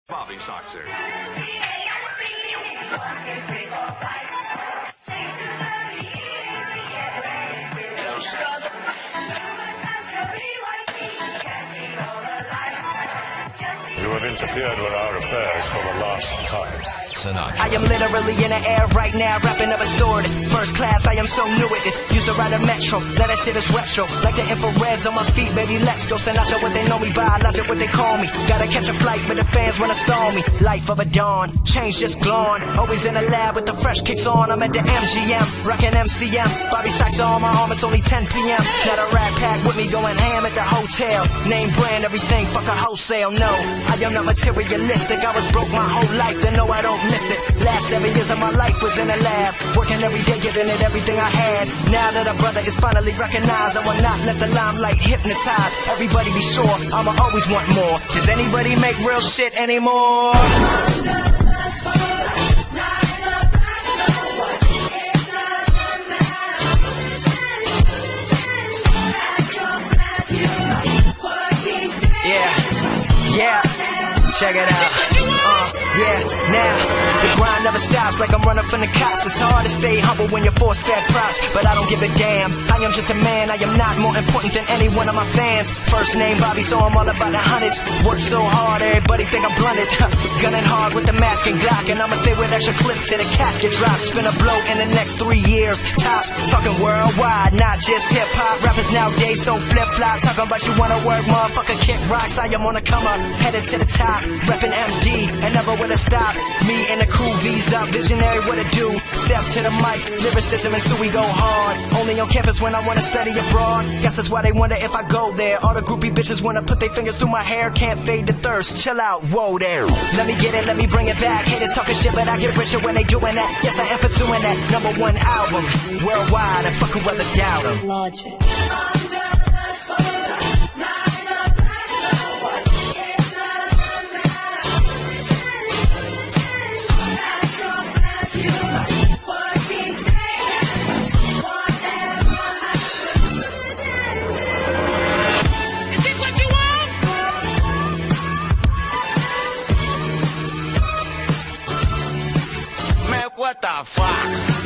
Bobby Soxer. You have interfered with our affairs for the last time. Sinatra. I am literally in the air right now, rapping up a stewardess. First class, I am so new at this. Used to ride a metro, let us hit us retro. Like the infrareds on my feet, baby, let's go. Sinatra, what they know me by, logic, what they call me. Gotta catch a flight, but the fans wanna stall me. Life of a dawn, change just glowing. Always in the lab with the fresh kicks on. I'm at the MGM, rockin' MCM. Bobby Soxer on my arm, it's only 10 p.m. Got a rat pack with me going ham at the hotel. Name brand, everything, fuck a wholesale, no. I am not materialistic, I was broke my whole life, then no, I don't miss it. Last 7 years of my life was in the lab, working every day, giving it everything I had. Now that a brother is finally recognized, I will not let the limelight hypnotize. Everybody be sure, I'ma always want more. Does anybody make real shit anymore? Yeah, check it out. Yeah, now the grind never stops, like I'm running from the cops. It's hard to stay humble when you're force-fed props, but I don't give a damn. I am just a man, I am not more important than any one of my fans. First name Bobby, so I'm all about the hundreds. Work so hard, everybody think I'm blunted. Gunning hard with the mask and Glock, and I'ma stay with extra clips till the casket drops. Spin a blow in the next 3 years, tops. Talking worldwide, not just hip-hop. Rappers nowadays so flip-flop, talking about you wanna work, motherfucker, kick rocks. I am on the come up, headed to the top, reppin' MD, and never will it stop. Me and the crew, V's up, visionary, what it do? Step to the mic, lyricism, and so we go hard. Only on campus when I wanna study abroad. Guess that's why they wonder if I go there. All the groupie bitches wanna put their fingers through my hair. Can't fade the thirst, chill out, whoa there. Let me get it, let me bring it back. Haters talking shit, but I get richer when they doing that. Yes, I am pursuing that #1 album worldwide, and fuck whoever doubt 'em. Logic. What the fuck?